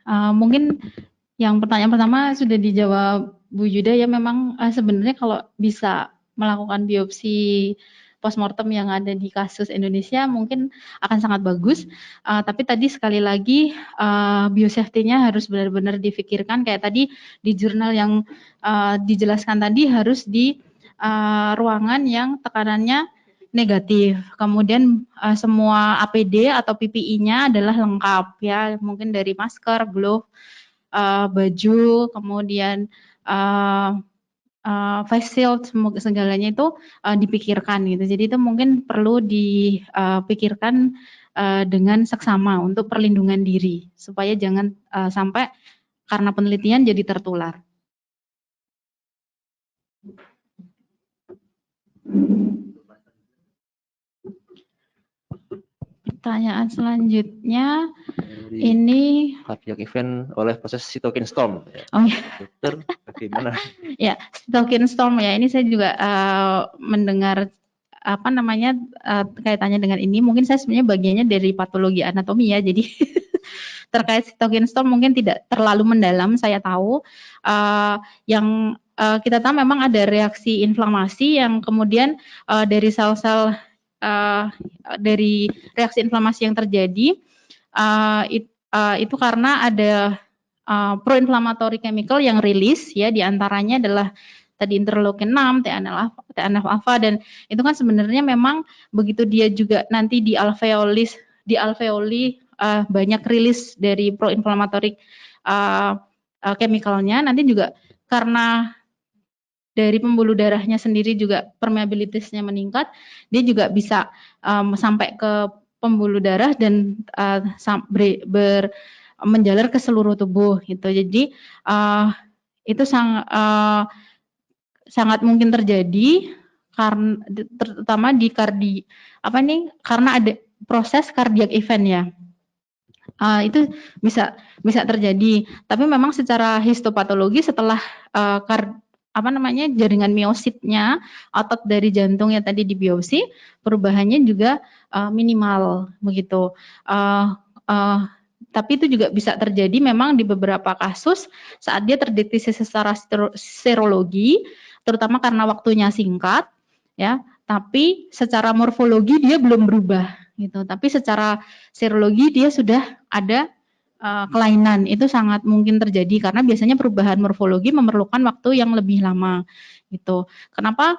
Mungkin yang pertanyaan pertama sudah dijawab Bu Yuda ya, memang sebenarnya kalau bisa melakukan biopsi postmortem yang ada di kasus Indonesia mungkin akan sangat bagus. Tapi tadi sekali lagi biosafety-nya harus benar-benar difikirkan, kayak tadi di jurnal yang dijelaskan tadi harus di ruangan yang tekanannya negatif. Kemudian semua APD atau PPI-nya adalah lengkap ya, mungkin dari masker, glove, baju, kemudian face shield, segalanya itu dipikirkan gitu. Jadi itu mungkin perlu dipikirkan dengan seksama untuk perlindungan diri supaya jangan sampai karena penelitian jadi tertular. Pertanyaan selanjutnya ini cardiac event oleh proses cytokine storm. Oh ya. Dokter, bagaimana? Ya, cytokine storm ya. Ini saya juga mendengar apa namanya kaitannya dengan ini. Mungkin saya sebenarnya bagiannya dari patologi anatomi ya. Jadi terkait cytokine storm mungkin tidak terlalu mendalam. Saya tahu yang kita tahu memang ada reaksi inflamasi yang kemudian dari sel-sel dari reaksi inflamasi yang terjadi itu karena ada pro-inflammatory chemical yang rilis ya, diantaranya adalah tadi interleukin 6, TNF alpha, dan itu kan sebenarnya memang begitu dia juga nanti di alveoli banyak rilis dari pro-inflammatory chemicalnya, nanti juga karena dari pembuluh darahnya sendiri juga permeabilitasnya meningkat, dia juga bisa sampai ke pembuluh darah dan menjalar ke seluruh tubuh gitu. Jadi itu sangat mungkin terjadi karena terutama di karena ada proses cardiac event ya. Itu bisa terjadi. Tapi memang secara histopatologi setelah jaringan miositnya, otot dari jantung yang tadi dibiopsi, perubahannya juga minimal begitu. Tapi itu juga bisa terjadi memang di beberapa kasus saat dia terdeteksi secara serologi, terutama karena waktunya singkat, ya. Tapi secara morfologi dia belum berubah, gitu. Tapi secara serologi dia sudah ada kelainan. Itu sangat mungkin terjadi karena biasanya perubahan morfologi memerlukan waktu yang lebih lama, gitu. Kenapa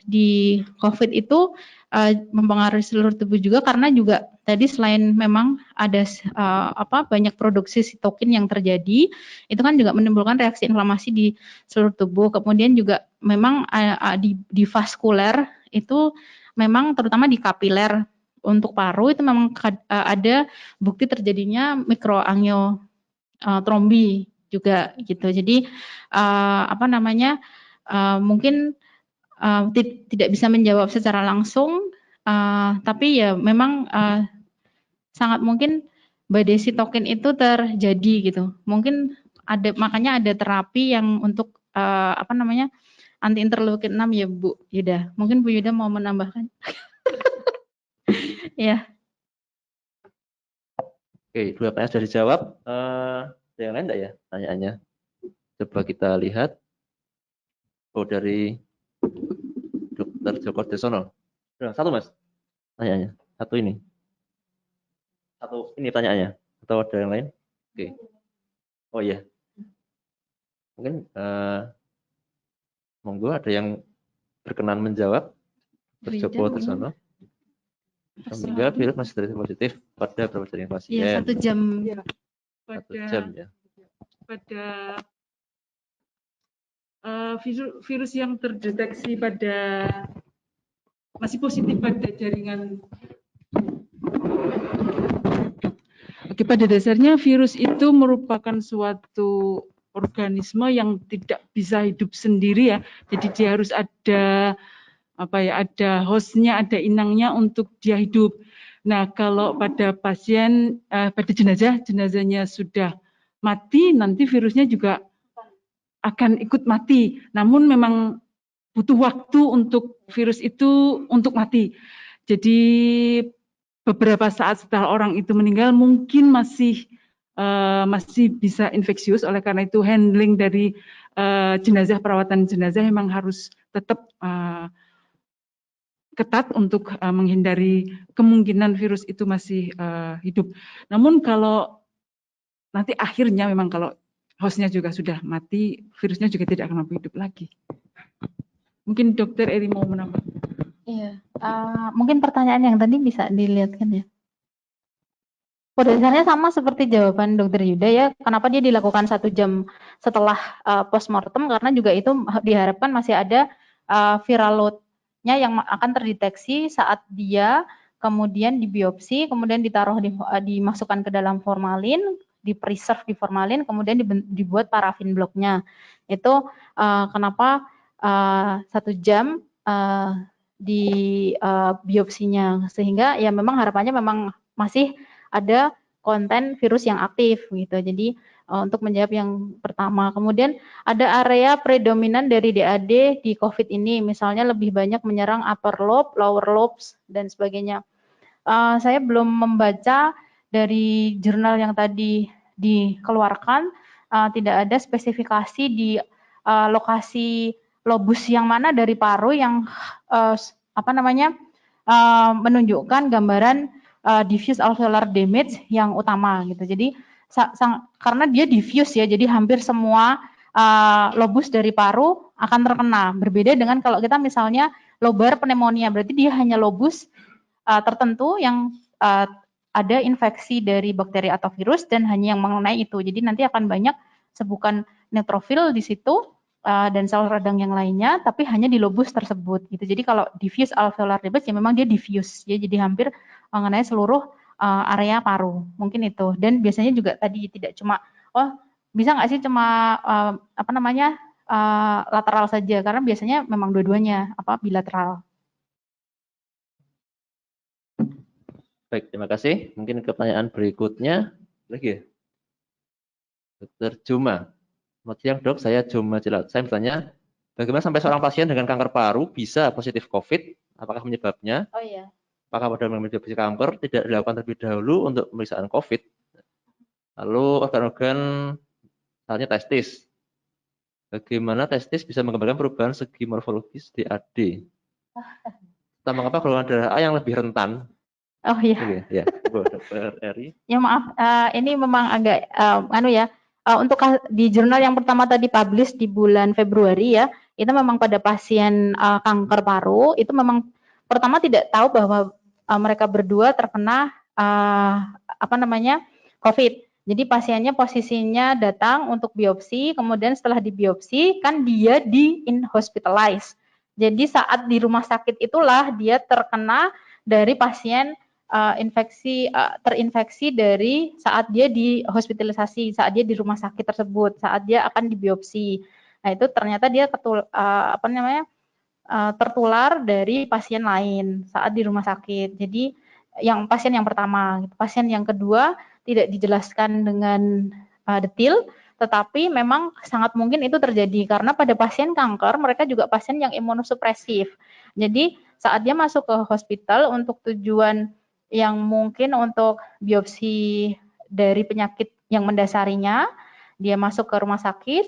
di COVID itu mempengaruhi seluruh tubuh juga karena juga tadi selain memang ada banyak produksi sitokin yang terjadi, itu kan juga menimbulkan reaksi inflamasi di seluruh tubuh. Kemudian juga memang di vaskuler itu memang terutama di kapiler untuk paru itu memang ada bukti terjadinya mikroangiotrombi juga gitu. Jadi mungkin tidak bisa menjawab secara langsung, tapi ya memang sangat mungkin badai sitokin itu terjadi gitu. Mungkin makanya ada terapi yang untuk anti interleukin 6 ya Bu Yuda. Mungkin Bu Yuda mau menambahkan. Ya. Oke, 2 pertanyaan sudah dijawab. Ada yang lain enggak ya pertanyaannya? Coba kita lihat. Oh, dari Dr. Joko Desono. Satu Mas pertanyaannya. Satu ini pertanyaannya. Atau ada yang lain? Oke. Oh iya. Mungkin monggo ada yang berkenan menjawab. Dr. Joko Desono. Sehingga virus masih terdeteksi positif pada berapa jaringan pasien? Iya, 1 jam. Ya. 1 jam ya. Pada virus yang terdeteksi pada masih positif pada jaringan. Oke, pada dasarnya virus itu merupakan suatu organisme yang tidak bisa hidup sendiri ya. Jadi dia harus ada ada hostnya, ada inangnya untuk dia hidup. Nah, kalau pada pasien, pada jenazahnya sudah mati, nanti virusnya juga akan ikut mati. Namun memang butuh waktu untuk virus itu untuk mati. Jadi beberapa saat setelah orang itu meninggal mungkin masih bisa infeksius. Oleh karena itu handling dari jenazah, perawatan jenazah memang harus tetap ketat untuk menghindari kemungkinan virus itu masih hidup. Namun kalau nanti akhirnya memang kalau hostnya juga sudah mati, virusnya juga tidak akan mampu hidup lagi. Mungkin Dokter Eri mau menambah. Iya, mungkin pertanyaan yang tadi bisa dilihatkan ya. Pada dasarnya sama seperti jawaban Dokter Yuda ya. Kenapa dia dilakukan 1 jam setelah postmortem? Karena juga itu diharapkan masih ada viral load-nya yang akan terdeteksi saat dia kemudian dibiopsi, kemudian ditaruh dimasukkan ke dalam formalin, di preserve di formalin, kemudian dibuat parafin bloknya. Itu kenapa 1 jam di biopsinya, sehingga ya memang harapannya memang masih ada konten virus yang aktif gitu. Jadi untuk menjawab yang pertama, kemudian ada area predominan dari DAD di COVID ini, misalnya lebih banyak menyerang upper lobe, lower lobes dan sebagainya. Saya belum membaca dari jurnal yang tadi dikeluarkan, tidak ada spesifikasi di lokasi lobus yang mana dari paru yang menunjukkan gambaran diffuse alveolar damage yang utama gitu. Jadi karena dia diffuse ya, jadi hampir semua lobus dari paru akan terkena. Berbeda dengan kalau kita misalnya lobar pneumonia, berarti dia hanya lobus tertentu yang ada infeksi dari bakteri atau virus dan hanya yang mengenai itu. Jadi nanti akan banyak sebukan neutrofil di situ dan sel radang yang lainnya, tapi hanya di lobus tersebut gitu. Jadi kalau diffuse alveolar damage ya memang dia diffuse ya, jadi hampir mengenai seluruh area paru. Mungkin itu. Dan biasanya juga tadi tidak cuma bisa nggak sih cuma lateral saja, karena biasanya memang dua-duanya bilateral. Baik, terima kasih. Mungkin pertanyaan berikutnya lagi ya. Dokter Juma. Selamat siang dok, saya Juma Cilat. Saya bertanya, bagaimana sampai seorang pasien dengan kanker paru bisa positif COVID? Apakah penyebabnya? Oh iya. Apakah pada memiliki kanker tidak dilakukan terlebih dahulu untuk pemeriksaan COVID? Lalu organ-organ misalnya testis. Bagaimana testis bisa menggambarkan perubahan segi morfologis DAD? Kita mengapa golongan darah A yang lebih rentan? Oh iya. Ya, Dokter Eri. Ya maaf, ini memang agak untuk di jurnal yang pertama tadi publish di bulan Februari ya, itu memang pada pasien kanker paru itu memang pertama tidak tahu bahwa mereka berdua terkena COVID. Jadi pasiennya posisinya datang untuk biopsi, kemudian setelah dibiopsi kan dia hospitalized. Jadi saat di rumah sakit itulah dia terkena dari pasien terinfeksi dari saat dia di hospitalisasi, saat dia di rumah sakit tersebut, saat dia akan dibiopsi. Nah itu ternyata dia tertular dari pasien lain saat di rumah sakit. Jadi yang pasien yang pertama, pasien yang kedua tidak dijelaskan dengan detail, tetapi memang sangat mungkin itu terjadi karena pada pasien kanker mereka juga pasien yang imunosupresif. Jadi saat dia masuk ke hospital untuk tujuan yang mungkin untuk biopsi dari penyakit yang mendasarinya, dia masuk ke rumah sakit,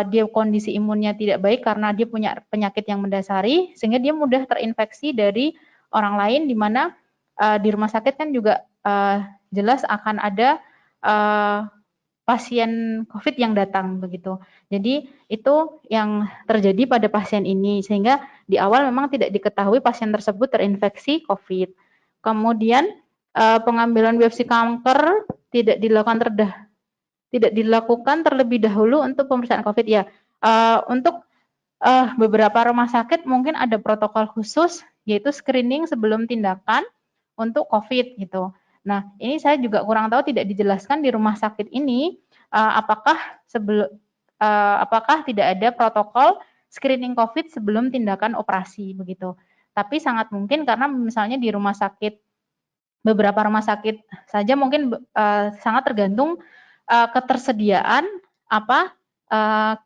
dia kondisi imunnya tidak baik karena dia punya penyakit yang mendasari, sehingga dia mudah terinfeksi dari orang lain, di mana di rumah sakit kan juga jelas akan ada pasien COVID yang datang begitu. Jadi itu yang terjadi pada pasien ini, sehingga di awal memang tidak diketahui pasien tersebut terinfeksi COVID. Kemudian pengambilan biopsi kanker tidak dilakukan terlebih dahulu untuk pemeriksaan COVID ya. Untuk beberapa rumah sakit mungkin ada protokol khusus yaitu screening sebelum tindakan untuk COVID gitu. Nah ini saya juga kurang tahu, tidak dijelaskan di rumah sakit ini apakah tidak ada protokol screening COVID sebelum tindakan operasi begitu. Tapi sangat mungkin karena misalnya di rumah sakit, beberapa rumah sakit saja mungkin sangat tergantung ketersediaan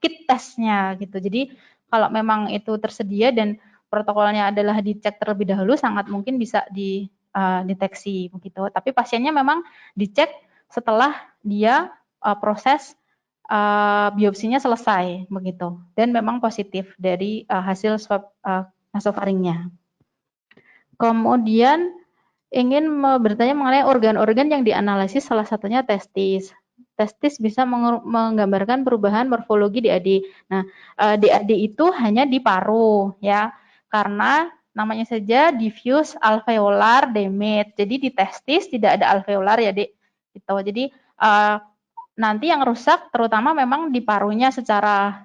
kit tesnya gitu. Jadi kalau memang itu tersedia dan protokolnya adalah dicek terlebih dahulu, sangat mungkin bisa deteksi begitu. Tapi pasiennya memang dicek setelah dia proses biopsinya selesai begitu, dan memang positif dari hasil swab nasofaringnya. Kemudian ingin bertanya mengenai organ-organ yang dianalisis, salah satunya testis. Testis bisa menggambarkan perubahan morfologi DAD. Nah, DAD itu hanya di paru ya, karena namanya saja diffuse alveolar damage. Jadi di testis tidak ada alveolar ya, Dek. Gitu. Jadi nanti yang rusak terutama memang di parunya. Secara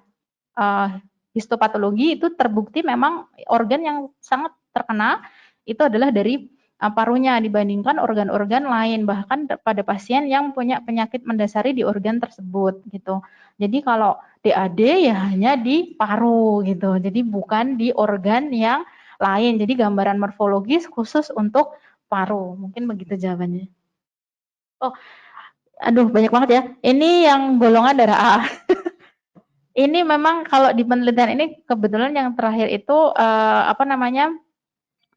histopatologi itu terbukti memang organ yang sangat terkena itu adalah dari parunya dibandingkan organ-organ lain, bahkan pada pasien yang punya penyakit mendasari di organ tersebut gitu. Jadi kalau DAD ya hanya di paru gitu, jadi bukan di organ yang lain. Jadi gambaran morfologis khusus untuk paru. Mungkin begitu jawabannya. Oh, aduh banyak banget ya. Ini yang golongan darah A. Ini memang kalau di penelitian ini kebetulan yang terakhir itu apa namanya?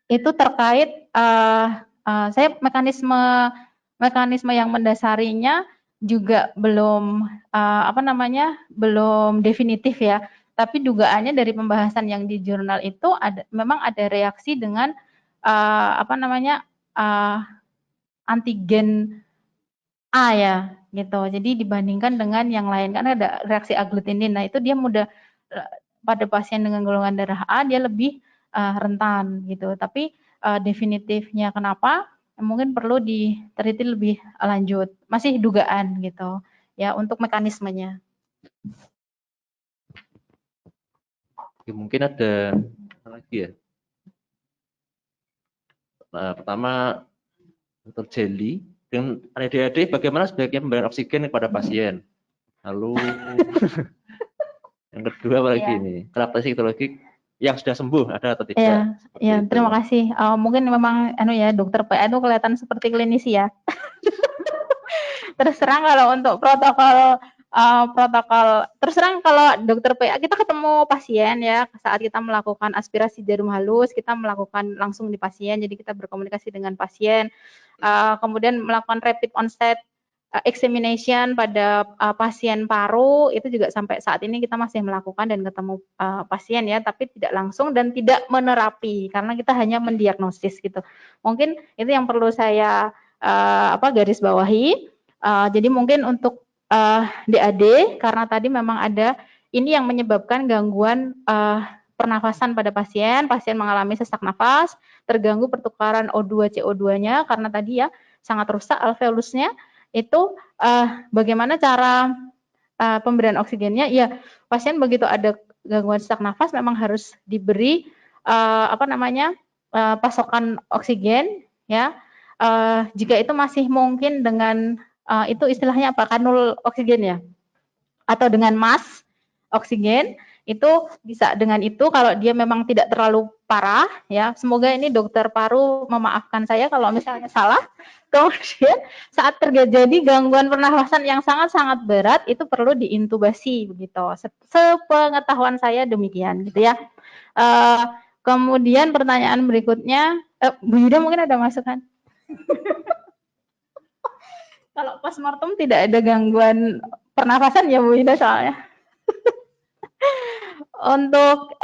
Itu terkait saya mekanisme yang mendasarinya juga belum apa namanya, belum definitif ya. Tapi dugaannya dari pembahasan yang di jurnal itu memang ada reaksi dengan apa namanya, antigen A ya gitu. Jadi dibandingkan dengan yang lain kan ada reaksi aglutinin. Nah itu dia mudah pada pasien dengan golongan darah A dia lebih rentan gitu. Tapi definitifnya kenapa mungkin perlu diteliti lebih lanjut. Masih dugaan gitu ya untuk mekanismenya. Oke, mungkin ada lagi ya. Nah, pertama Dr. Jelly, dengan DAD bagaimana sebaiknya pemberian oksigen kepada pasien? Lalu yang kedua apa lagi ini? Karakteristik histologik yang sudah sembuh ada atau tidak? Ya, terima kasih. Mungkin memang ya dokter PA itu kelihatan seperti klinisi ya. Terus terang kalau untuk protokol terus terang kalau dokter PA kita ketemu pasien ya, saat kita melakukan aspirasi jarum halus kita melakukan langsung di pasien, jadi kita berkomunikasi dengan pasien, kemudian melakukan rapid onset examination pada pasien paru itu juga sampai saat ini kita masih melakukan dan ketemu pasien ya, tapi tidak langsung dan tidak menerapi karena kita hanya mendiagnosis gitu. Mungkin itu yang perlu saya garis bawahi. Jadi mungkin untuk DAD karena tadi memang ada ini yang menyebabkan gangguan pernafasan pada pasien mengalami sesak nafas, terganggu pertukaran O2 CO2-nya karena tadi ya sangat rusak alveolusnya. Itu bagaimana cara pemberian oksigennya? Ya, pasien begitu ada gangguan sesak nafas memang harus diberi pasokan oksigen ya. Jika itu masih mungkin dengan itu istilahnya apa? Kanul oksigen ya? Atau dengan mask oksigen, itu bisa dengan itu kalau dia memang tidak terlalu parah ya. Semoga ini dokter paru memaafkan saya kalau misalnya salah. Kemudian saat terjadi gangguan pernafasan yang sangat-sangat berat itu perlu diintubasi begitu. Sepengetahuan saya demikian gitu ya. Kemudian pertanyaan berikutnya, Bu Yuda mungkin ada masukan? Kalau postmortem tidak ada gangguan pernafasan ya Bu Yuda soalnya. Untuk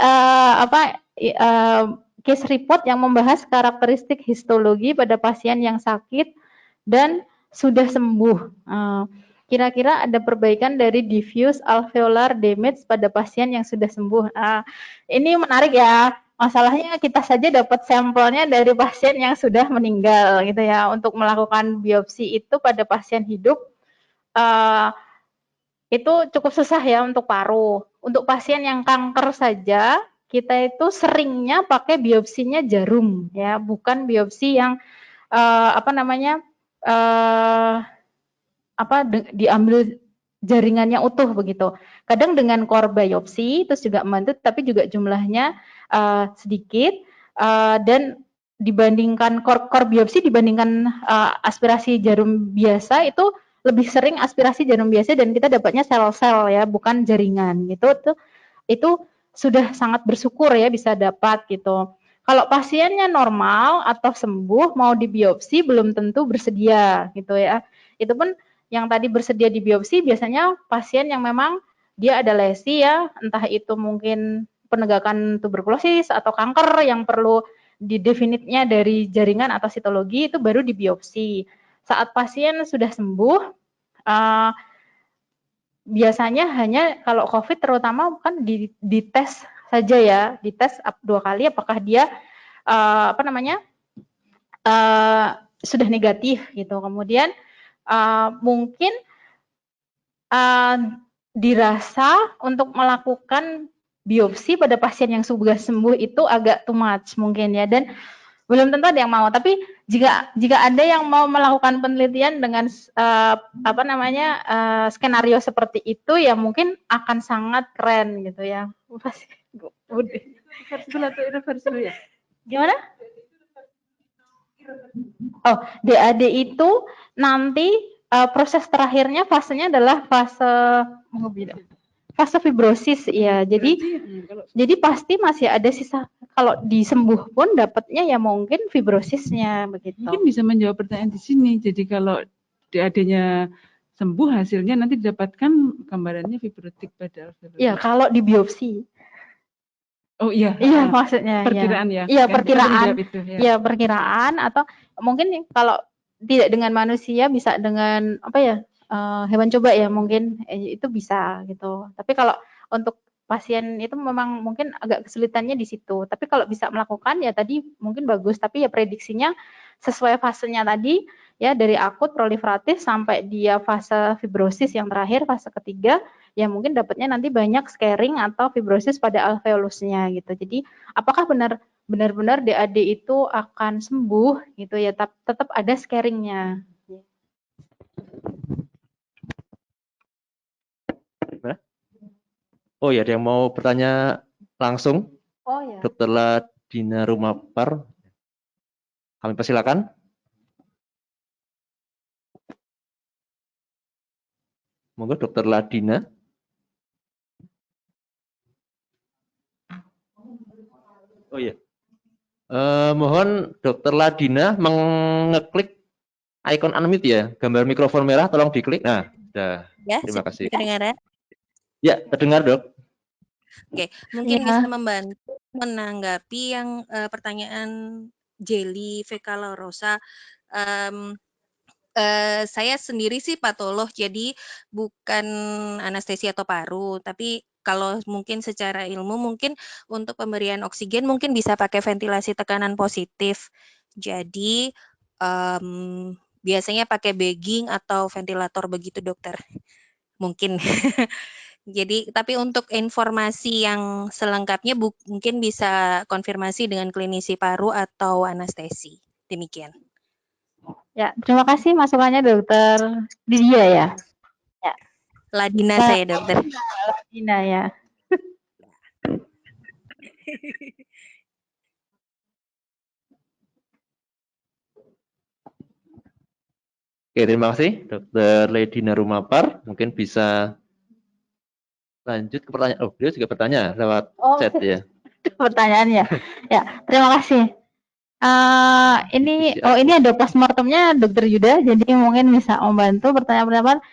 case report yang membahas karakteristik histologi pada pasien yang sakit dan sudah sembuh. Kira-kira ada perbaikan dari diffuse alveolar damage pada pasien yang sudah sembuh. Ini menarik ya. Masalahnya kita saja dapat sampelnya dari pasien yang sudah meninggal gitu ya. Untuk melakukan biopsi itu pada pasien hidup itu cukup susah ya untuk paru. Untuk pasien yang kanker saja kita itu seringnya pakai biopsinya jarum ya, bukan biopsi yang diambil jaringannya utuh begitu. Kadang dengan core biopsi terus juga membantu, tapi juga jumlahnya sedikit dan dibandingkan core biopsi dibandingkan aspirasi jarum biasa itu lebih sering aspirasi jarum biasa dan kita dapatnya sel-sel ya, bukan jaringan gitu. Itu sudah sangat bersyukur ya bisa dapat gitu. Kalau pasiennya normal atau sembuh mau dibiopsi belum tentu bersedia gitu ya. Itu pun yang tadi bersedia dibiopsi biasanya pasien yang memang dia ada lesi ya, entah itu mungkin penegakan tuberkulosis atau kanker yang perlu didefinitnya dari jaringan atau sitologi itu baru dibiopsi. Saat pasien sudah sembuh, biasanya hanya kalau COVID terutama kan dites saja ya, dites 2 kali apakah dia sudah negatif gitu. Kemudian mungkin dirasa untuk melakukan biopsi pada pasien yang sudah sembuh itu agak too much mungkin ya, dan belum tentu ada yang mau. Tapi jika ada yang mau melakukan penelitian dengan skenario seperti itu ya mungkin akan sangat keren gitu ya. Reversible atau irreversible ya? Gimana? Oh, DAD itu nanti proses terakhirnya fasenya adalah fase fibrosis ya. Jadi pasti masih ada sisa, kalau disembuh pun dapatnya ya mungkin fibrosisnya begitu. Mungkin bisa menjawab pertanyaan di sini. Jadi kalau DAD-nya sembuh hasilnya nanti didapatkan gambarannya fibrotik pada alveolus. Iya, kalau di biopsi. Oh iya. Iya, maksudnya perkiraan ya. Iya, perkiraan. Itu, ya. Iya, perkiraan atau mungkin kalau tidak dengan manusia bisa dengan hewan coba ya mungkin itu bisa gitu. Tapi kalau untuk pasien itu memang mungkin agak kesulitannya di situ. Tapi kalau bisa melakukan ya tadi mungkin bagus, tapi ya prediksinya sesuai fasenya tadi ya, dari akut proliferatif sampai dia fase fibrosis yang terakhir fase ketiga ya mungkin dapatnya nanti banyak scarring atau fibrosis pada alveolusnya gitu. Jadi apakah benar-benar DAD itu akan sembuh gitu ya, tetap ada scarringnya. Oh ya, ada yang mau bertanya langsung? Oh ya. Dr. Ladina Rumapar, kami persilakan. Monggo Dr. Ladina. Oh iya. Mohon Dr. Ladina mengeklik icon unmute ya, gambar mikrofon merah tolong diklik. Nah, sudah. Ya, Terima kasih. Kedengaran? Ya, terdengar, Dok. Oke, mungkin Ya. bisa membantu menanggapi yang pertanyaan Jelly Fecalorosa. Saya sendiri sih patolog, jadi bukan anestesi atau paru, tapi kalau mungkin secara ilmu mungkin untuk pemberian oksigen mungkin bisa pakai ventilasi tekanan positif. Jadi biasanya pakai bagging atau ventilator begitu dokter, mungkin. Jadi tapi untuk informasi yang selengkapnya mungkin bisa konfirmasi dengan klinisi paru atau anestesi. Demikian. Ya, terima kasih masukannya Dokter Lydia ya. Ya. Ladina saya dokter. Ladina ya. Oke, terima kasih Dr. Ladina Rumapar. Mungkin bisa lanjut ke pertanyaan. Oh, beliau juga bertanya lewat chat ya. Pertanyaannya. Ya, terima kasih. Ini ada postmortemnya Dokter Yuda, jadi mungkin bisa membantu pertanyaan-pertanyaan.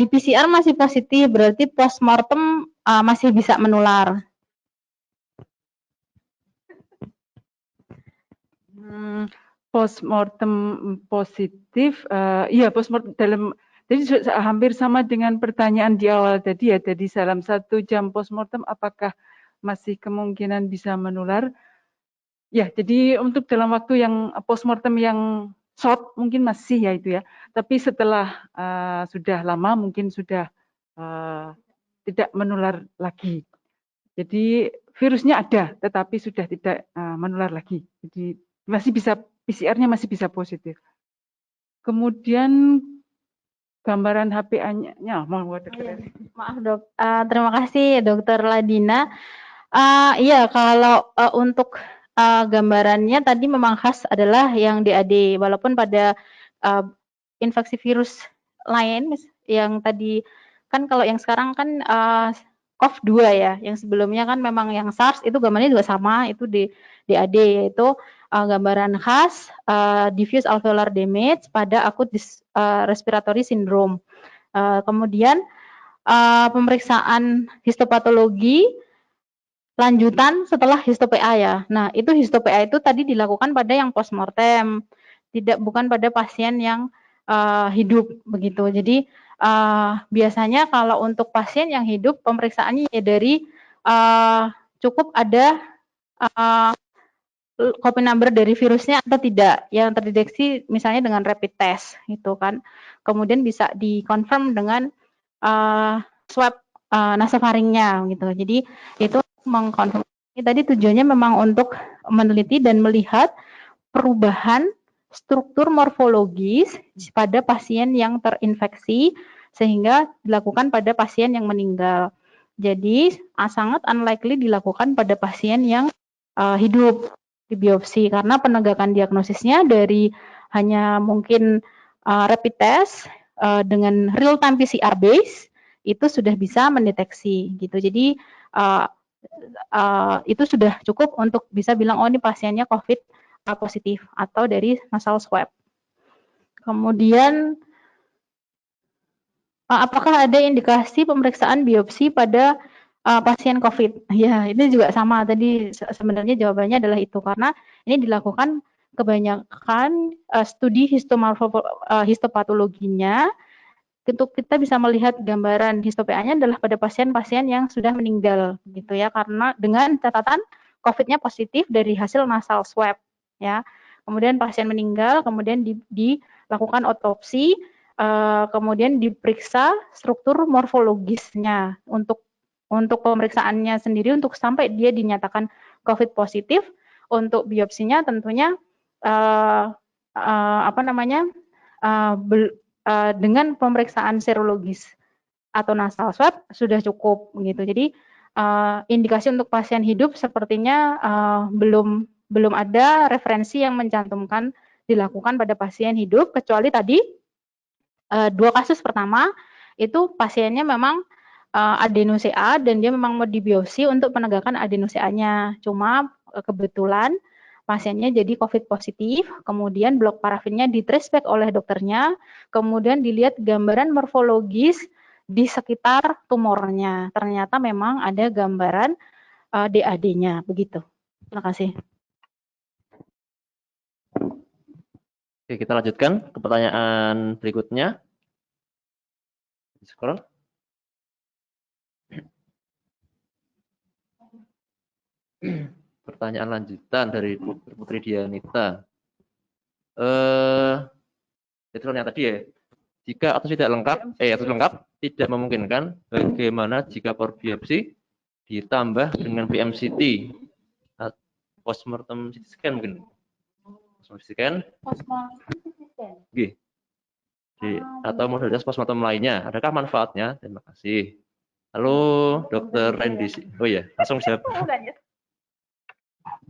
Di PCR masih positif, berarti postmortem masih bisa menular. Postmortem positif, iya postmortem jadi hampir sama dengan pertanyaan di awal tadi ya. Jadi dalam 1 jam postmortem apakah masih kemungkinan bisa menular? Ya, jadi untuk dalam waktu yang postmortem yang short mungkin masih ya itu ya. Tapi setelah sudah lama mungkin sudah tidak menular lagi. Jadi virusnya ada, tetapi sudah tidak menular lagi. Jadi masih bisa, PCR-nya masih bisa positif. Kemudian gambaran HPA-nya, maaf dok, terima kasih Dokter Ladina. Iya, kalau untuk gambarannya tadi memang khas adalah yang DAD, walaupun pada infeksi virus lain yang tadi kan kalau yang sekarang kan COV2 ya, yang sebelumnya kan memang yang SARS itu gambarnya juga sama, itu di DAD, yaitu gambaran khas diffuse alveolar damage pada acute respiratory syndrome. Kemudian pemeriksaan histopatologi lanjutan setelah histo-PA ya. Nah, itu histo-PA itu tadi dilakukan pada yang postmortem, bukan pada pasien yang hidup begitu. Jadi biasanya kalau untuk pasien yang hidup pemeriksaannya ya dari cukup ada copy number dari virusnya atau tidak yang terdeteksi misalnya dengan rapid test gitu kan. Kemudian bisa dikonfirm dengan swab nasofaringnya gitu. Jadi itu mengkonfirmasi tadi tujuannya memang untuk meneliti dan melihat perubahan struktur morfologis pada pasien yang terinfeksi sehingga dilakukan pada pasien yang meninggal. Jadi sangat unlikely dilakukan pada pasien yang hidup di biopsi karena penegakan diagnosisnya dari hanya mungkin rapid test dengan real time PCR base itu sudah bisa mendeteksi gitu. Jadi itu sudah cukup untuk bisa bilang oh ini pasiennya COVID positif atau dari nasal swab. Kemudian apakah ada indikasi pemeriksaan biopsi pada pasien COVID? Ya, ini juga sama tadi sebenarnya jawabannya adalah itu karena ini dilakukan kebanyakan studi histopatologinya untuk kita bisa melihat gambaran histo-PA-nya adalah pada pasien-pasien yang sudah meninggal gitu ya karena dengan catatan COVID-nya positif dari hasil nasal swab ya. Kemudian pasien meninggal, kemudian dilakukan otopsi, kemudian diperiksa struktur morfologisnya untuk pemeriksaannya sendiri untuk sampai dia dinyatakan COVID positif. Untuk biopsinya tentunya dengan pemeriksaan serologis atau nasal swab sudah cukup gitu. Jadi indikasi untuk pasien hidup sepertinya belum ada referensi yang mencantumkan dilakukan pada pasien hidup kecuali tadi 2 kasus pertama itu pasiennya memang adeno-CA dan dia memang mau dibiopsi untuk penegakan adeno-CA-nya. Cuma kebetulan pasiennya jadi COVID positif, kemudian blok parafinnya di-trace back oleh dokternya, kemudian dilihat gambaran morfologis di sekitar tumornya. Ternyata memang ada gambaran DAD-nya, begitu. Terima kasih. Oke, kita lanjutkan ke pertanyaan berikutnya. Scroll. Pertanyaan lanjutan dari Putri Dianita. Itu yang tadi ya. Jika atau tidak lengkap, atau lengkap tidak memungkinkan, bagaimana jika per biopsi ditambah dengan PMCT, postmortem CT scan mungkin, postmortem CT scan, atau modalitas postmortem lainnya, adakah manfaatnya? Terima kasih. Halo, Dokter Randy. Oh ya, langsung jawab.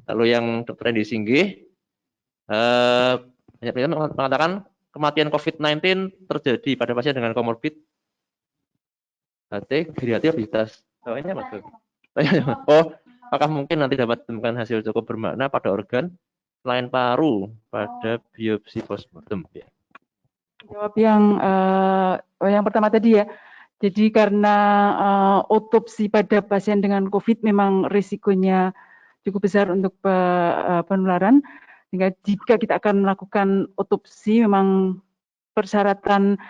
Lalu yang Dokter Randy Singgih, banyak yang mengatakan kematian COVID-19 terjadi pada pasien dengan komorbid HT, geriatri, obesitas. Oh, ini apa tuh? Oh, apakah mungkin nanti dapat ditemukan hasil cukup bermakna pada organ selain paru pada biopsi postmortem? Ya. Jawab yang pertama tadi ya. Jadi karena otopsi pada pasien dengan COVID memang risikonya cukup besar untuk penularan. Sehingga jika kita akan melakukan otopsi memang persyaratan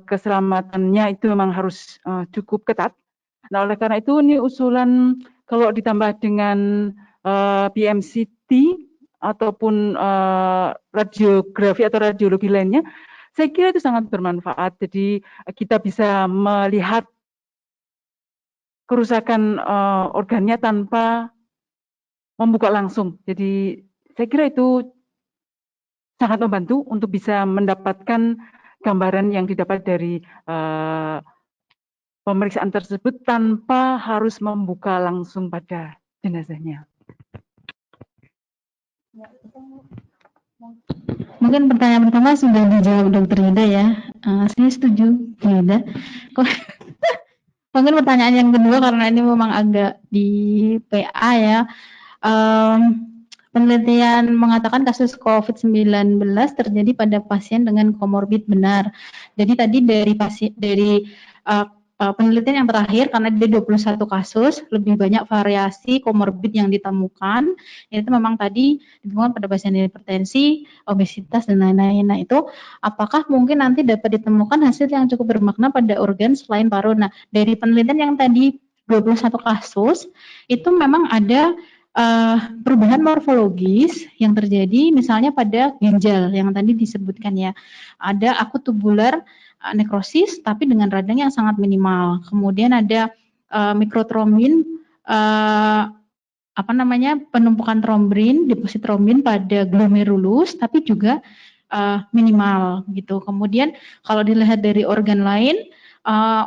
keselamatannya itu memang harus cukup ketat. Nah, oleh karena itu ini usulan kalau ditambah dengan PMCT ataupun radiografi atau radiologi lainnya, saya kira itu sangat bermanfaat. Jadi kita bisa melihat kerusakan organnya tanpa membuka langsung. Jadi saya kira itu sangat membantu untuk bisa mendapatkan gambaran yang didapat dari pemeriksaan tersebut tanpa harus membuka langsung pada jenazahnya. Mungkin pertanyaan pertama sudah dijawab Dokter Ida ya. Saya setuju, Bu Ida. Mungkin pertanyaan yang kedua karena ini memang agak di PA ya. Penelitian mengatakan kasus COVID-19 terjadi pada pasien dengan komorbid, benar. Jadi tadi dari penelitian yang terakhir, karena dia 21 kasus, lebih banyak variasi komorbid yang ditemukan. Itu memang tadi ditemukan pada pasien hipertensi, obesitas, dan lain-lain. Nah itu apakah mungkin nanti dapat ditemukan hasil yang cukup bermakna pada organ selain paru? Nah dari penelitian yang tadi 21 kasus, itu memang ada perubahan morfologis yang terjadi misalnya pada ginjal yang tadi disebutkan ya. Ada akut tubular nekrosis tapi dengan radang yang sangat minimal. Kemudian ada mikrotrombin penumpukan trombin, deposit trombin pada glomerulus tapi juga minimal gitu. Kemudian kalau dilihat dari organ lain,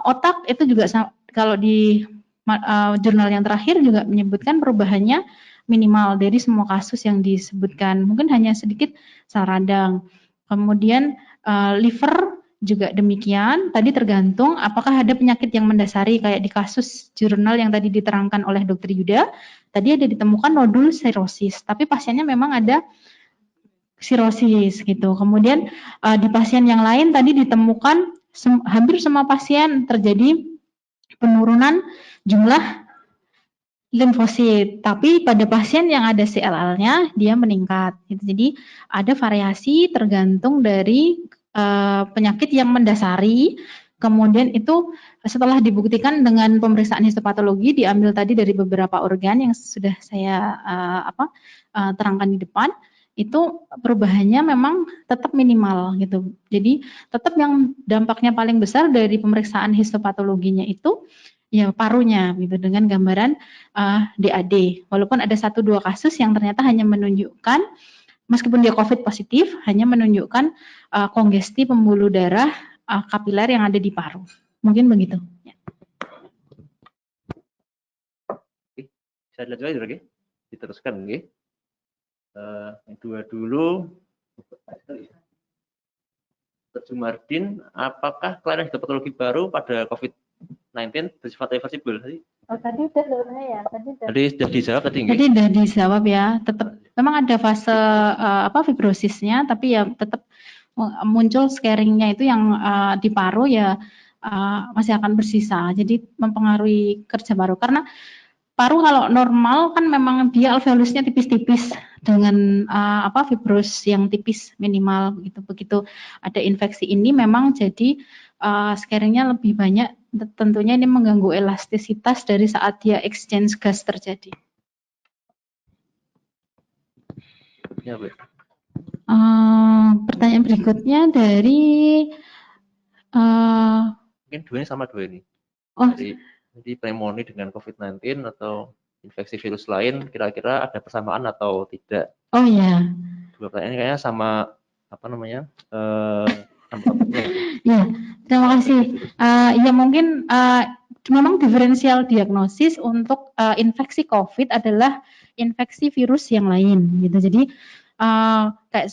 otak itu juga kalau di jurnal yang terakhir juga menyebutkan perubahannya minimal dari semua kasus yang disebutkan. Mungkin hanya sedikit sel radang. Kemudian liver juga demikian. Tadi tergantung apakah ada penyakit yang mendasari kayak di kasus jurnal yang tadi diterangkan oleh Dr. Yuda. Tadi ada ditemukan nodul sirosis, tapi pasiennya memang ada sirosis gitu. Kemudian di pasien yang lain tadi ditemukan hampir semua pasien terjadi penurunan jumlah limfosit, tapi pada pasien yang ada CLL-nya dia meningkat. Gitu. Jadi ada variasi tergantung dari penyakit yang mendasari. Kemudian itu setelah dibuktikan dengan pemeriksaan histopatologi diambil tadi dari beberapa organ yang sudah saya terangkan di depan. Itu perubahannya memang tetap minimal gitu. Jadi tetap yang dampaknya paling besar dari pemeriksaan histopatologinya itu ya parunya gitu dengan gambaran DAD. Walaupun ada 1-2 kasus yang ternyata hanya menunjukkan meskipun dia COVID positif hanya menunjukkan kongesti pembuluh darah kapiler yang ada di paru. Mungkin begitu. Ya. Bisa dilanjutkan lagi? Diteruskan nggih. Yang dua dulu. Dr. Jumardin, apakah kelainan histopatologi baru pada COVID-19 bersifat reversibel? Oh, tadi udah ya, tadi sudah dijawab tadi nggih? Tadi sudah dijawab ya, tetap memang ada fase fibrosisnya, tapi ya tetap muncul scarringnya itu yang di paru ya masih akan bersisa, jadi mempengaruhi kerja paru. Karena paru kalau normal kan memang dia alveolusnya tipis-tipis dengan fibros yang tipis minimal begitu. Begitu ada infeksi ini memang jadi scarringnya lebih banyak. Tentunya ini mengganggu elastisitas dari saat dia exchange gas terjadi. Ya, Bu. Pertanyaan berikutnya dari mungkin dua ini sama dua ini. Oh, jadi pneumonia dengan COVID-19 atau infeksi virus lain kira-kira ada persamaan atau tidak? Oh ya. Dua pertanyaan kayaknya sama Ya, terima kasih. Ya mungkin memang diferensial diagnosis untuk infeksi COVID adalah infeksi virus yang lain gitu. Jadi kayak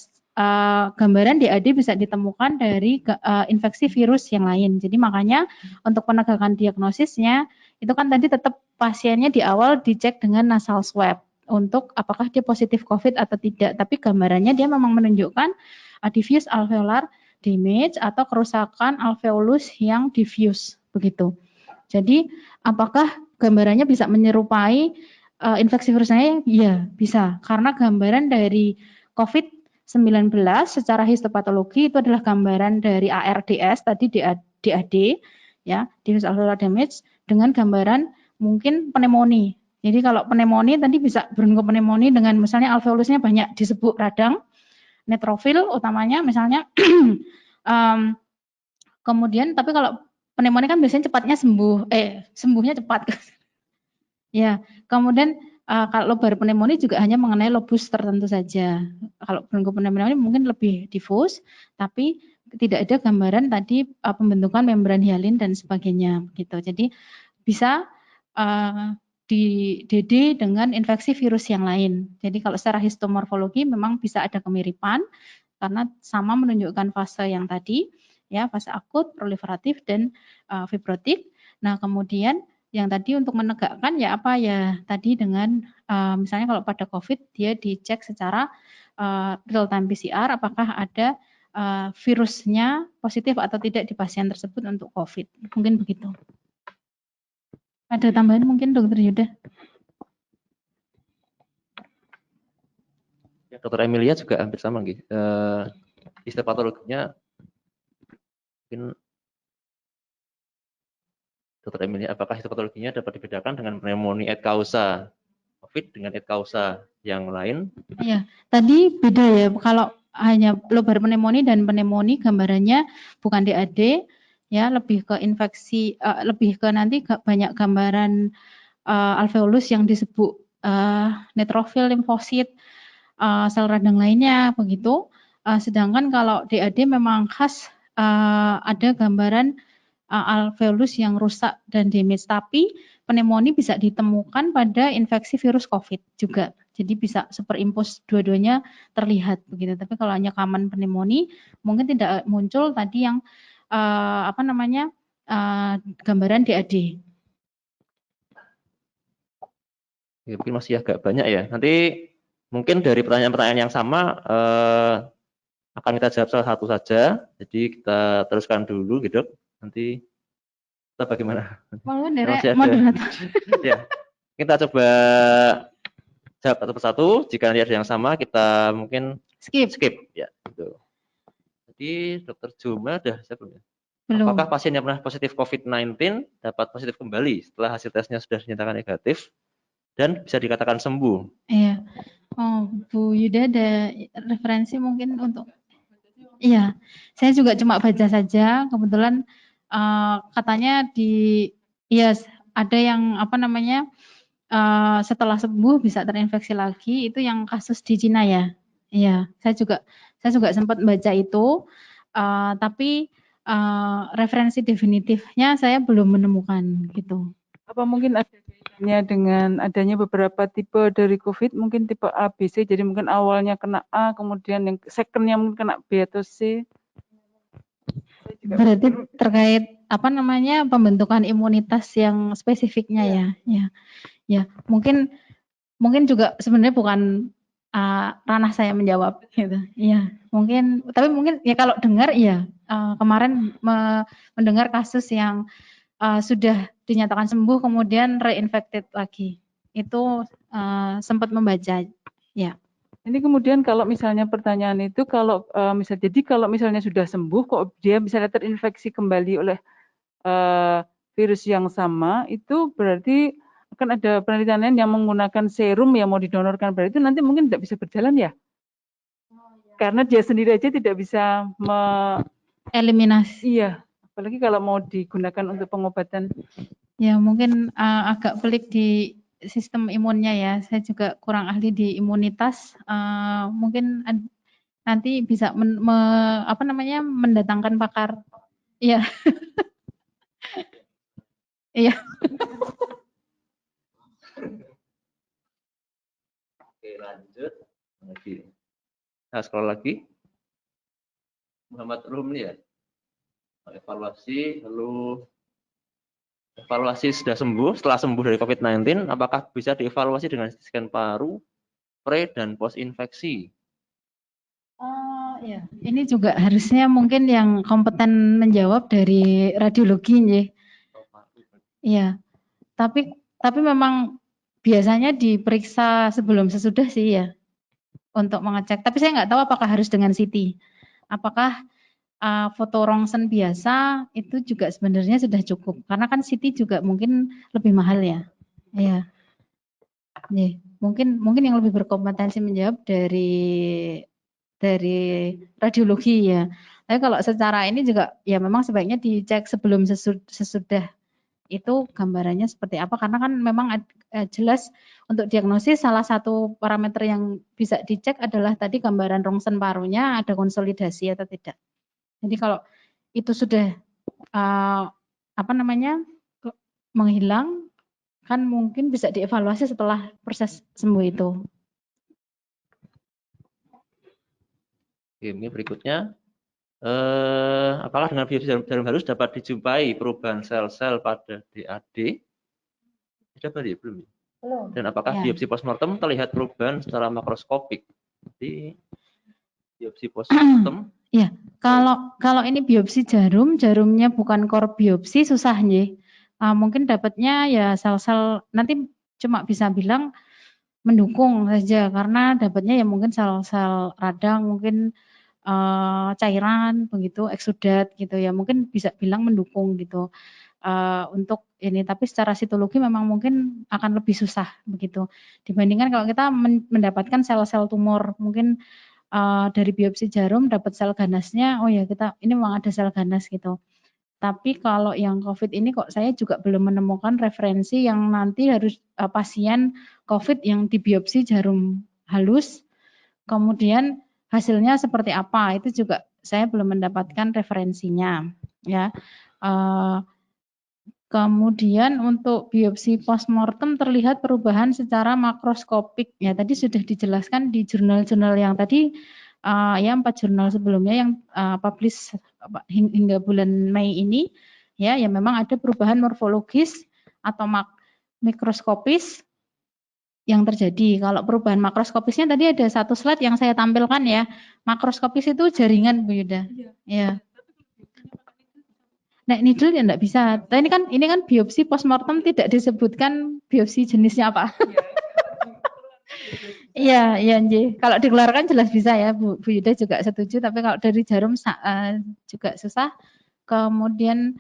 gambaran DAD bisa ditemukan dari infeksi virus yang lain. Jadi makanya untuk penegakan diagnosisnya itu kan tadi tetap pasiennya di awal dicek dengan nasal swab untuk apakah dia positif COVID atau tidak. Tapi gambarannya dia memang menunjukkan diffuse alveolar damage atau kerusakan alveolus yang diffuse begitu. Jadi apakah gambarannya bisa menyerupai infeksi virus lain? Iya, bisa. Karena gambaran dari COVID-19 secara histopatologi itu adalah gambaran dari ARDS tadi DAD ya, diffuse alveolar damage dengan gambaran mungkin pneumonia. Jadi kalau pneumonia tadi bisa bronchopneumonia dengan misalnya alveolusnya banyak disebut radang, neutrofil utamanya misalnya. Kemudian tapi kalau pneumonia kan biasanya cepatnya sembuhnya cepat. Ya, kemudian kalau baru pneumonia juga hanya mengenai lobus tertentu saja. Kalau bronchopneumonia mungkin lebih difus, tapi tidak ada gambaran tadi pembentukan membran hialin dan sebagainya gitu. Jadi bisa di DD dengan infeksi virus yang lain. Jadi kalau secara histomorfologi memang bisa ada kemiripan karena sama menunjukkan fase yang tadi ya, fase akut, proliferatif dan fibrotik. Nah, kemudian yang tadi untuk menegakkan ya apa ya tadi dengan misalnya kalau pada COVID dia dicek secara real time PCR apakah ada virusnya positif atau tidak di pasien tersebut untuk COVID. Mungkin begitu. Ada tambahan mungkin Dokter Yuda? Ya, Dokter Emilia juga hampir sama gitu. Histopatologinya mungkin Dokter Emilia, apakah histopatologinya dapat dibedakan dengan pneumonia et causa COVID dengan et causa yang lain? Iya, tadi beda ya. Kalau hanya lobar pneumonia dan pneumonia gambarannya bukan DAD, ya lebih ke infeksi, lebih ke nanti banyak gambaran alveolus yang disebut neutrofil, limfosit, sel radang lainnya begitu. Sedangkan kalau DAD memang khas ada gambaran alveolus yang rusak dan damage, tapi pneumonia bisa ditemukan pada infeksi virus COVID juga. Jadi bisa superimpos dua-duanya terlihat begitu. Tapi kalau hanya common pneumonia mungkin tidak muncul tadi yang gambaran DAD. Ya, mungkin masih agak banyak ya. Nanti mungkin dari pertanyaan-pertanyaan yang sama akan kita jawab salah satu saja. Jadi kita teruskan dulu gitu. Nanti kita bagaimana? Moderator. Ya, kita coba jawab satu persatu. Jika nanti ada yang sama, kita mungkin skip ya. Gitu. Jadi Dokter Juma sudah belum ya? Belum. Apakah pasien yang pernah positif COVID-19 dapat positif kembali setelah hasil tesnya sudah dinyatakan negatif dan bisa dikatakan sembuh? Iya. Oh, Bu Yuda ada referensi mungkin untuk? Iya, saya juga cuma baca saja. Kebetulan katanya ada yang setelah sembuh bisa terinfeksi lagi. Itu yang kasus di Cina ya. Iya, saya juga sempat baca itu, tapi referensi definitifnya saya belum menemukan gitu. Apa mungkin ada kaitannya dengan adanya beberapa tipe dari COVID, mungkin tipe A, B, C, jadi mungkin awalnya kena A, kemudian yang second-nya mungkin kena B atau C? Berarti terkait pembentukan imunitas yang spesifiknya ya. Mungkin juga sebenarnya bukan ranah saya menjawab gitu. Iya, tapi mungkin ya kalau dengar ya kemarin mendengar kasus yang sudah dinyatakan sembuh kemudian reinfected lagi. Itu sempat membaca ya. Ini kemudian kalau misalnya pertanyaan itu kalau misalnya sudah sembuh kok dia misalnya terinfeksi kembali oleh virus yang sama, itu berarti akan ada penelitian yang menggunakan serum yang mau didonorkan, berarti itu nanti mungkin tidak bisa berjalan ya? Karena dia sendiri aja tidak bisa eliminasi. Iya, apalagi kalau mau digunakan untuk pengobatan. Ya mungkin agak pelik di sistem imunnya ya. Saya juga kurang ahli di imunitas. Mungkin nanti bisa mendatangkan pakar. Iya. Iya. Oke, lanjut lagi. Nah, scroll lagi. Muhammad Rumli ya. Evaluasi, lalu evaluasi sudah sembuh, setelah sembuh dari COVID-19, apakah bisa dievaluasi dengan scan paru, pre dan post infeksi? Ya, ini juga harusnya mungkin yang kompeten menjawab dari radiologi ya. Iya. Tapi memang biasanya diperiksa sebelum sesudah sih ya untuk mengecek. Tapi saya nggak tahu apakah harus dengan CT. Apakah foto rongsen biasa itu juga sebenarnya sudah cukup karena kan CT juga mungkin lebih mahal ya. Iya. Mungkin yang lebih berkompetensi menjawab dari radiologi ya. Tapi kalau secara ini juga ya memang sebaiknya dicek sebelum sesudah itu gambarannya seperti apa karena kan memang jelas untuk diagnosis salah satu parameter yang bisa dicek adalah tadi gambaran rongsen parunya ada konsolidasi atau tidak. Jadi kalau itu sudah menghilang kan mungkin bisa dievaluasi setelah proses sembuh itu. Oke, ini berikutnya Apakah dengan biopsi jarum halus dapat dijumpai perubahan sel-sel pada DAD? Sudah tadi belum? Belum. Dan apakah Ya. biopsi postmortem terlihat perubahan secara makroskopik? Jadi biopsi postmortem. Ya, kalau ini biopsi jarumnya bukan core biopsi susah nih. Mungkin dapatnya ya sel-sel, nanti cuma bisa bilang mendukung saja karena dapatnya ya mungkin sel-sel radang, mungkin cairan begitu, eksudat gitu ya, mungkin bisa bilang mendukung gitu untuk ini. Tapi secara sitologi memang mungkin akan lebih susah begitu dibandingkan kalau kita mendapatkan sel-sel tumor, mungkin dari biopsi jarum dapat sel ganasnya, oh ya kita ini memang ada sel ganas gitu. Tapi kalau yang COVID ini kok saya juga belum menemukan referensi yang nanti harus pasien COVID yang dibiopsi jarum halus, kemudian hasilnya seperti apa, itu juga saya belum mendapatkan referensinya. Ya. Kemudian untuk biopsi postmortem terlihat perubahan secara makroskopik. Ya, tadi sudah dijelaskan di jurnal-jurnal yang tadi, ya 4 jurnal sebelumnya yang publish hingga bulan Mei ini, ya memang ada perubahan morfologis atau mikroskopis yang terjadi. Kalau perubahan makroskopisnya tadi ada satu slide yang saya tampilkan ya. Makroskopis itu jaringan Bu Yuda. Ya. Nah, needle ya enggak bisa. Nah, ini kan biopsi postmortem tidak disebutkan biopsi jenisnya apa. Iya, iya Nji. Kalau dikeluarkan jelas bisa ya, Bu Yuda juga setuju, tapi kalau dari jarum juga susah. Kemudian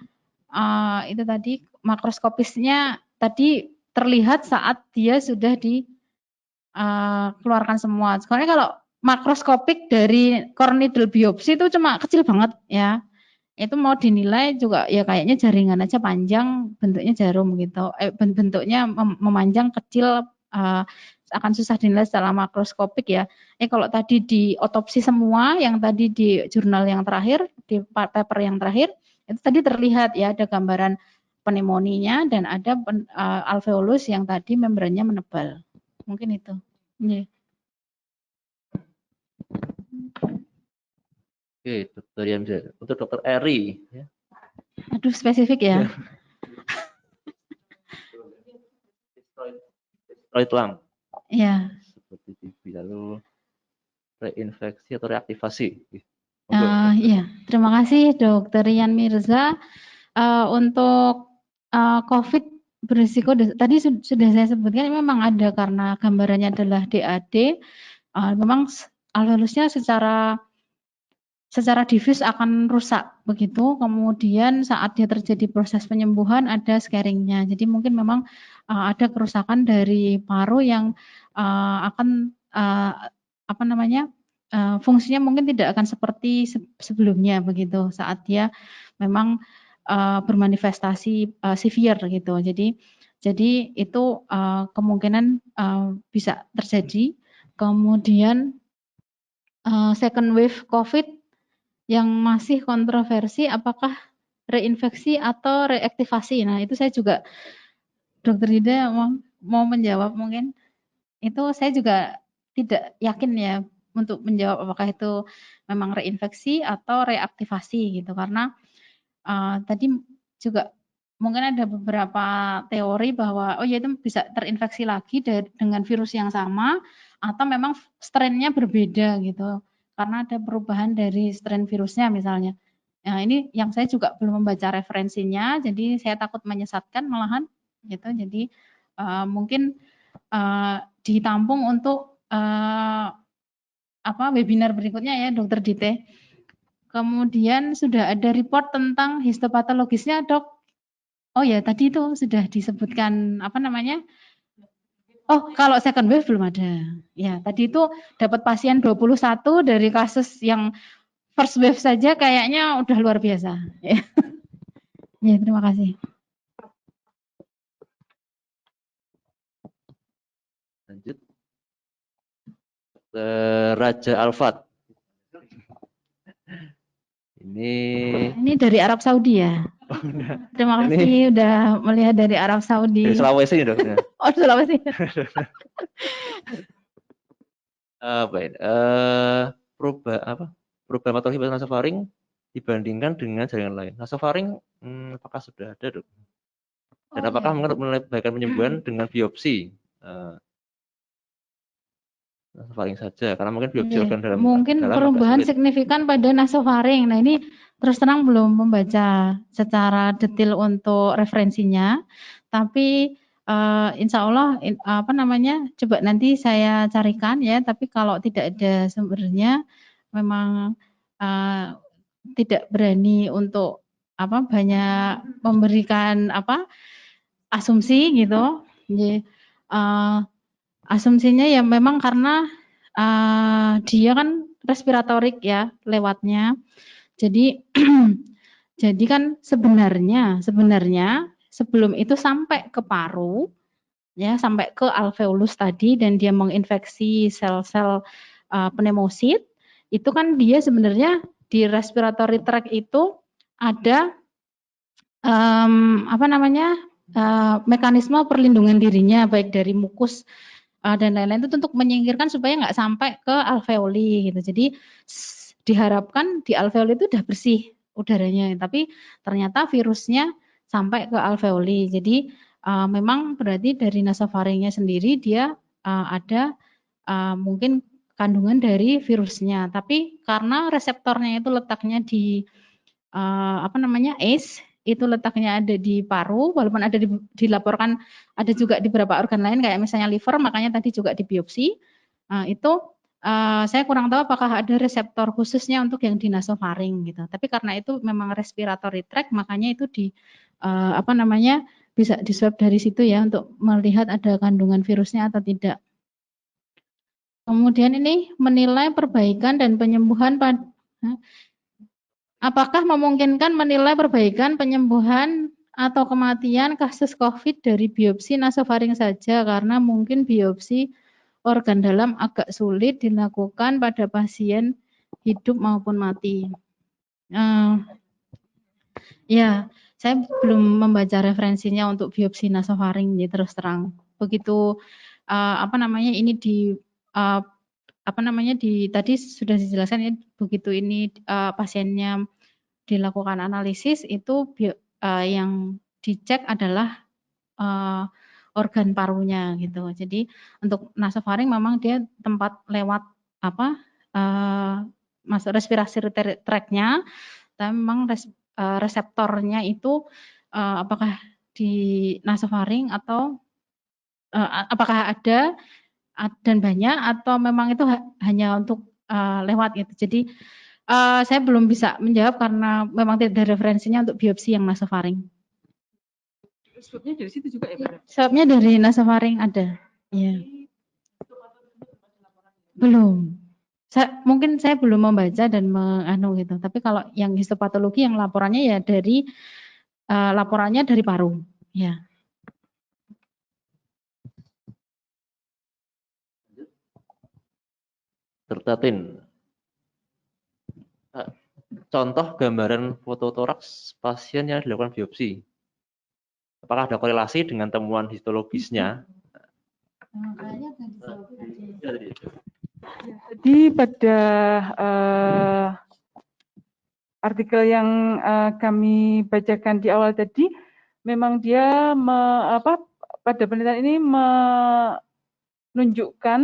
itu tadi makroskopisnya tadi terlihat saat dia sudah dikeluarkan semua. Soalnya kalau makroskopik dari core needle biopsi itu cuma kecil banget ya. Itu mau dinilai juga ya kayaknya jaringan aja panjang, bentuknya jarum gitu. Bentuknya memanjang kecil, akan susah dinilai secara makroskopik ya. Kalau tadi di otopsi semua, yang tadi di jurnal yang terakhir, di paper yang terakhir, itu tadi terlihat ya ada gambaran pneumonia dan ada alveolus yang tadi membrannya menebal. Mungkin itu. Yeah. Oke, Dokter Yamza. Untuk Dokter Eri. Ya. Aduh, spesifik ya. Destroy tulang. Iya. Seperti TB, lalu reinfeksi atau reaktivasi. Iya, terima kasih Dokter Rian Mirza. Untuk COVID berisiko, tadi sudah saya sebutkan memang ada karena gambarannya adalah DAD. Memang alveolusnya secara diffuse akan rusak begitu, kemudian saat dia terjadi proses penyembuhan ada scarringnya. Jadi mungkin memang ada kerusakan dari paru yang akan fungsinya mungkin tidak akan seperti sebelumnya begitu saat dia memang bermanifestasi severe gitu. Jadi itu kemungkinan bisa terjadi. Kemudian second wave COVID yang masih kontroversi apakah reinfeksi atau reaktivasi. Nah, itu saya juga Dokter Ida mau menjawab mungkin. Itu saya juga tidak yakin ya untuk menjawab apakah itu memang reinfeksi atau reaktivasi gitu. Karena tadi juga mungkin ada beberapa teori bahwa oh ya itu bisa terinfeksi lagi dengan virus yang sama atau memang strainnya berbeda gitu. Karena ada perubahan dari strain virusnya misalnya. Nah, ini yang saya juga belum membaca referensinya, jadi saya takut menyesatkan malahan gitu. Jadi mungkin ditampung untuk webinar berikutnya ya Dokter Dite. Kemudian sudah ada report tentang histopatologisnya, Dok. Oh ya, tadi itu sudah disebutkan Oh, kalau second wave belum ada. Ya, tadi itu dapat pasien 21 dari kasus yang first wave saja kayaknya udah luar biasa. Ya, ya terima kasih. Lanjut. Raja Alfat. Ini dari Arab Saudi ya. Terima kasih udah melihat dari Arab Saudi. Dari Sulawesi ya, Dok. Oh, Sulawesi. Perubahan patologi nasofaring dibandingkan dengan jaringan lain. Nasofaring apakah sudah ada, Dok? Dan Oh, apakah ya. mengenai perbaikan penyembuhan dengan biopsi? Nasofaring saja, karena mungkin biopsi Iya, organ mungkin dalam agak perubahan sulit. signifikan pada nasofaring. Nah, ini terus terang belum membaca secara detail untuk referensinya, tapi insya Allah apa namanya, coba nanti saya carikan ya. Tapi kalau tidak ada sumbernya, memang tidak berani untuk apa banyak memberikan apa asumsi gitu. Jadi, asumsinya ya memang karena dia kan respiratorik ya lewatnya. Jadi jadi kan sebenarnya sebelum itu sampai ke paru ya, sampai ke alveolus tadi dan dia menginfeksi sel-sel pneumosit, itu kan dia sebenarnya di respiratory tract itu ada apa namanya, mekanisme perlindungan dirinya baik dari mukus dan lain-lain itu untuk menyingkirkan supaya nggak sampai ke alveoli gitu. Jadi diharapkan di alveoli itu udah bersih udaranya, tapi ternyata virusnya sampai ke alveoli. Jadi memang berarti dari nasofaringnya sendiri dia ada mungkin kandungan dari virusnya, tapi karena reseptornya itu letaknya di apa namanya ACE itu letaknya ada di paru, walaupun ada dilaporkan ada juga di beberapa organ lain kayak misalnya liver, makanya tadi juga di biopsi. Itu saya kurang tahu apakah ada reseptor khususnya untuk yang di nasofaring gitu. Tapi karena itu memang respiratory tract, makanya itu di apa namanya bisa di swab dari situ ya untuk melihat ada kandungan virusnya atau tidak. Kemudian ini menilai perbaikan dan penyembuhan pada apakah memungkinkan menilai perbaikan, penyembuhan, atau kematian kasus COVID dari biopsi nasofaring saja karena mungkin biopsi organ dalam agak sulit dilakukan pada pasien hidup maupun mati. Ya, saya belum membaca referensinya untuk biopsi nasofaring, jadi terus terang. Begitu apa namanya ini di apa namanya tadi sudah dijelaskan ya, begitu ini pasiennya dilakukan analisis itu yang dicek adalah organ parunya gitu. Jadi untuk nasofaring memang dia tempat lewat apa masuk respirasi tract-nya, tapi memang reseptornya itu apakah di nasofaring atau apakah ada dan banyak atau memang itu hanya untuk lewat gitu. Jadi saya belum bisa menjawab karena memang tidak ada referensinya untuk biopsi yang nasofaring. Swabnya dari situ juga ya, Pak? Swabnya dari nasofaring ada. Ya. Belum. Mungkin saya belum membaca dan menganu gitu. Tapi kalau yang histopatologi yang laporannya ya dari laporannya dari paru. Ya. Tertatin. Contoh gambaran fototoraks pasien yang dilakukan biopsi. Apakah ada korelasi dengan temuan histologisnya? Jadi pada artikel yang kami bacakan di awal tadi, memang dia pada penelitian ini menunjukkan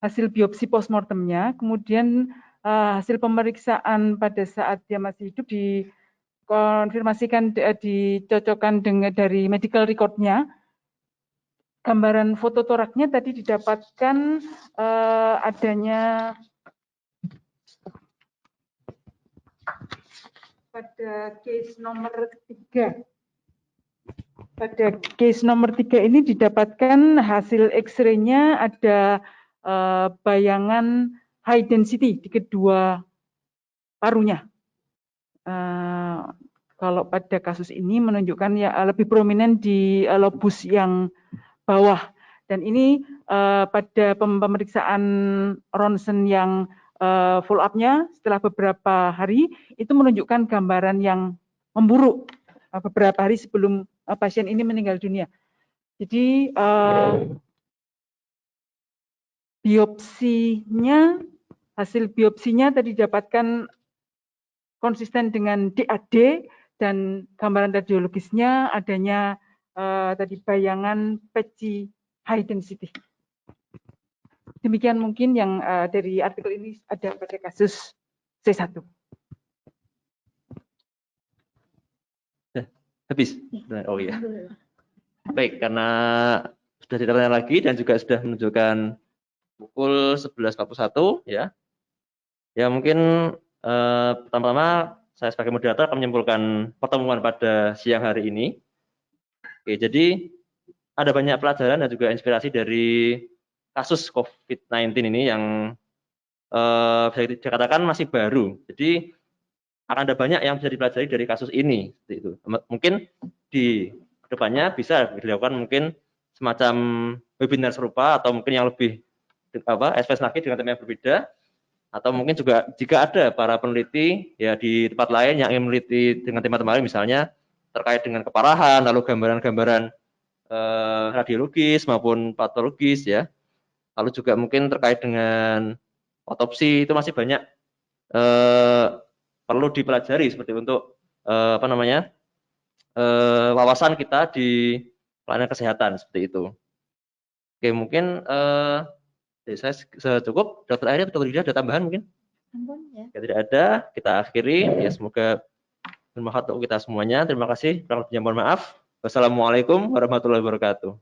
hasil biopsi postmortemnya, kemudian hasil pemeriksaan pada saat dia masih hidup dikonfirmasikan, dicocokkan dengan dari medical recordnya. Gambaran fototoraknya tadi didapatkan adanya pada case nomor 3. Pada case nomor 3 ini didapatkan hasil X-ray-nya ada bayangan high density di kedua parunya. Kalau pada kasus ini menunjukkan ya lebih prominent di lobus yang bawah. Dan ini pada pemeriksaan ronsen yang follow up-nya setelah beberapa hari itu menunjukkan gambaran yang memburuk beberapa hari sebelum pasien ini meninggal dunia. Jadi biopsinya, hasil biopsinya tadi didapatkan konsisten dengan DAD dan gambaran radiologisnya adanya tadi bayangan patchy high density. Demikian mungkin yang dari artikel ini ada pada kasus C1. Habis? Oh iya. Baik, karena sudah tidak ada lagi dan juga sudah menunjukkan pukul 11.41 ya. Ya mungkin pertama-tama saya sebagai moderator akan menyimpulkan pertemuan pada siang hari ini. Oke, jadi ada banyak pelajaran dan juga inspirasi dari kasus COVID-19 ini yang bisa dikatakan masih baru. Jadi akan ada banyak yang bisa dipelajari dari kasus ini. Seperti itu. Mungkin di kedepannya bisa dilakukan mungkin semacam webinar serupa atau mungkin yang lebih advance lagi dengan tema yang berbeda. Atau mungkin juga jika ada para peneliti ya di tempat lain yang ingin meneliti dengan tema-tema lain misalnya terkait dengan keparahan, lalu gambaran-gambaran radiologis maupun patologis ya. Lalu juga mungkin terkait dengan otopsi itu masih banyak perlu dipelajari seperti untuk wawasan kita di pelayanan kesehatan seperti itu. Oke, mungkin dari saya cukup. Dokter Aria, Dokter Ida ada tambahan mungkin? Ya. Jika tidak ada, kita akhiri. Ya, semoga bermanfaat untuk kita semuanya. Terima kasih. Kurang lebihnya mohon maaf. Wassalamualaikum warahmatullahi wabarakatuh.